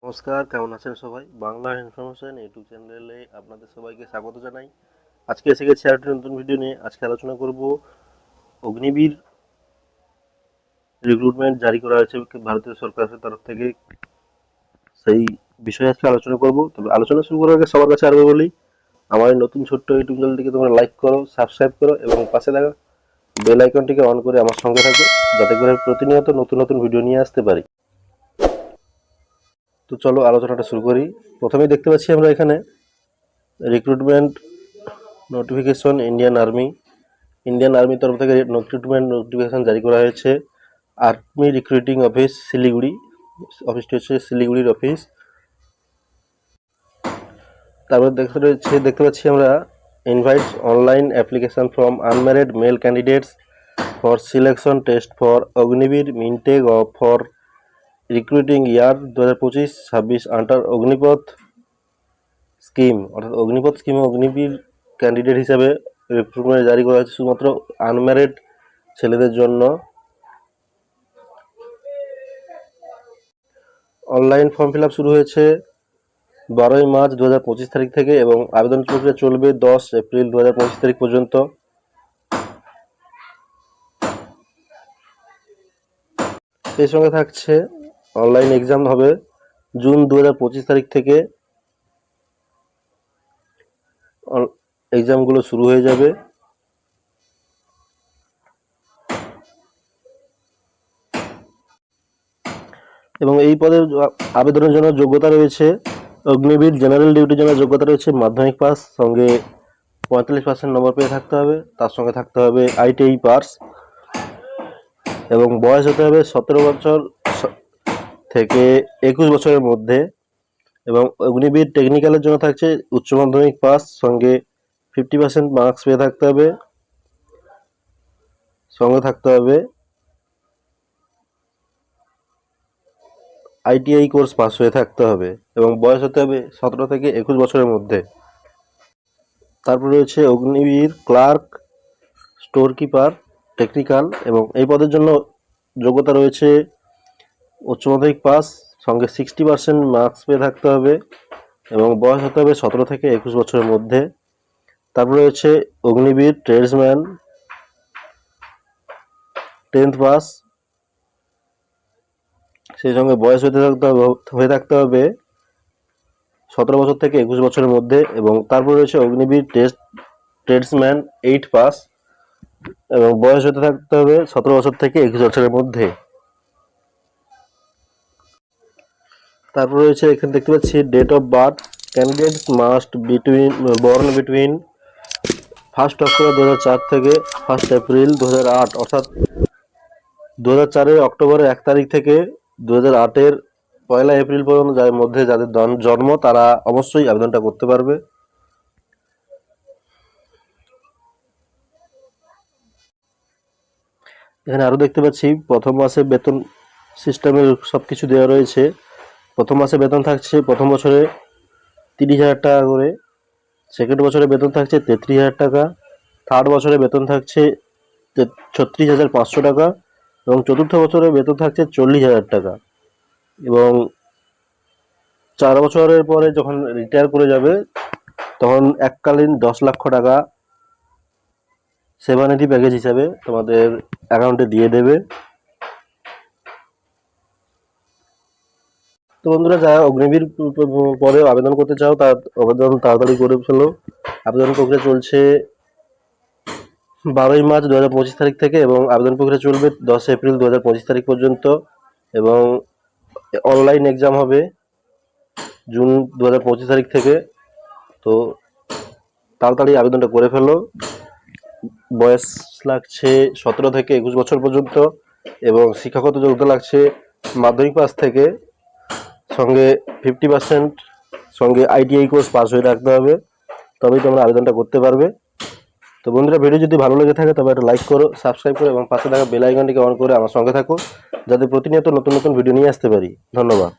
নমস্কার, কেমন আছেন সবাই? বাংলা ইনফরমেশন ইউটিউব চ্যানেলে আপনাদের সবাইকে স্বাগত জানাই। আজকে এসে গেছি আরেকটি নতুন ভিডিও নিয়ে। আজকে আলোচনা করব অগ্নিবীর রিক্রুটমেন্ট জারি করা হয়েছে ভারতীয় সরকারের তরফ থেকে, সেই বিষয়ে আজকে আলোচনা করব। তবে আলোচনা শুরু করার আগে সবার কাছে আরো বলি, আমার এই নতুন ছোট্ট ইউটিউব চ্যানেলটিকে তোমরা লাইক করো, সাবস্ক্রাইব করো এবং পাশে থাকা বেল আইকনটিকে অন করে আমার সঙ্গে থাকো, যাতে করে প্রতিনিয়ত নতুন নতুন ভিডিও নিয়ে আসতে পারি। তো চলো আলোচনাটা শুরু করি। প্রথমেই দেখতে পাচ্ছি আমরা এখানে রিক্রুটমেন্ট নোটিফিকেশন ইন্ডিয়ান আর্মির তরফ থেকে রিক্রুটমেন্ট নোটিফিকেশন জারি করা হয়েছে। আর্মি রিক্রুটিং অফিস শিলিগুড়ি, অফিসটি হচ্ছে শিলিগুড়ির অফিস। তারপর দেখতে পাচ্ছি আমরা invites online application from unmarried male candidates for selection test for Agniveer intake of for recruiting year 2025-26 under Agnipath scheme, অর্থাৎ অগ্নিপথ স্কিমে অগ্নিবীর ক্যান্ডিডেট হিসাবে রিক্রুটমেন্ট জারি করা হয়েছে শুধুমাত্র আনম্যারিড ছেলেদের জন্য। অনলাইন ফর্ম ফিল আপ শুরু হয়েছে 12ই মার্চ 2025 তারিখ থেকে এবং আবেদন প্রক্রিয়া চলবে 10 এপ্রিল 2025 তারিখ পর্যন্ত। সেই সঙ্গে থাকছে অনলাইন এক্সাম হবে জুন 2025 তারিখ থেকে, এক্সামগুলো শুরু হয়ে যাবে। এবং এই পদের আবেদনের জন্য যোগ্যতা রয়েছে অগ্নিবীর জেনারেল ডিউটির জন্য যোগ্যতা রয়েছে মাধ্যমিক পাস, সঙ্গে 45% নম্বর পেয়ে থাকতে হবে, তার সঙ্গে থাকতে হবে ITI পাস এবং বয়স হতে হবে 17 বছর থেকে 21 বছরের মধ্যে। এবং অগ্নিবীর টেকনিক্যালের জন্য থাকছে উচ্চ মাধ্যমিক পাস, সঙ্গে 50% মার্কস পেয়ে থাকতে হবে, সঙ্গে থাকতে হবে ITI কোর্স পাস হয়ে থাকতে হবে এবং বয়স হতে হবে 17 থেকে 21 বছরের মধ্যে। তারপর রয়েছে Agniveer clerk, store keeper technical, এবং এই পদের জন্য যোগ্যতা রয়েছে উচ্চ মাধ্যমিক পাস, সঙ্গে 60% মার্কস পেয়ে থাকতে হবে এবং বয়স হতে হবে 17 থেকে 21 বছরের মধ্যে। তারপর রয়েছে অগ্নিবীর ট্রেডসম্যান 10th পাস, সেই সঙ্গে বয়স হয়ে থাকতে হবে 17 বছর থেকে 21 বছরের মধ্যে। এবং তারপর রয়েছে অগ্নিবীর ট্রেডসম্যান 8 পাস এবং বয়স হতে থাকতে হবে 17 বছর থেকে 21 বছরের মধ্যে। তারপর রয়েছে এখানে দেখতে পাচ্ছি date of birth, candidates must born between 1 October 2004 থেকে 1 এপ্রিল 2008, অর্থাৎ 2004-এর অক্টোবরের 1 তারিখ থেকে 2008-এর 1 এপ্রিল পর্যন্ত যাদের মধ্যে যাদের জন্ম তারা অবশ্যই আবেদনটা করতে পারবে। এখানে আরো দেখতে পাচ্ছি প্রথম মাসে বেতন সিস্টেমের সবকিছু দেওয়া রয়েছে। প্রথম মাসে বেতন থাকছে প্রথম বছরে 30,000 টাকা করে, সেকেন্ড বছরে বেতন থাকছে 33,000 টাকা, থার্ড বছরে বেতন থাকছে 36,500 টাকা এবং চতুর্থ বছরে বেতন থাকছে 40,000 টাকা। এবং 4 বছরের পরে যখন রিটায়ার করে যাবে তখন এককালীন 10 লক্ষ টাকা সেবানিধি প্যাকেজ হিসাবে তোমাদের অ্যাকাউন্টে দিয়ে দেবে। তো বন্ধুরা, যারা অগ্নিবীর পরে আবেদন করতে চাও তার আবেদন তাড়াতাড়ি করে ফেলো। আবেদন প্রক্রিয়া চলছে 12ই মার্চ 2025 তারিখ থেকে এবং আবেদন প্রক্রিয়া চলবে 10 এপ্রিল 2025 তারিখ পর্যন্ত এবং অনলাইন এক্সাম হবে জুন 2025 তারিখ থেকে। তো তাড়াতাড়ি আবেদনটা করে ফেলো। বয়স লাগছে 17 থেকে 21 বছর পর্যন্ত এবং শিক্ষাগত যোগ্যতা লাগছে মাধ্যমিক পাস থেকে, সঙ্গে 50% সঙ্গে ITI কোর্স পাস হয়ে রাখতে হবে, তবেই তোমরা আবেদনটা করতে পারবে। তো বন্ধুরা, ভিডিও যদি ভালো লেগে থাকে তবে একটা লাইক করো, সাবস্ক্রাইব করো এবং পাশে থাকা বেল আইকনটিকে অন করে আমার সঙ্গে থাকো, যাতে প্রতিনিয়ত নতুন নতুন ভিডিও নিয়ে আসতে পারি। ধন্যবাদ।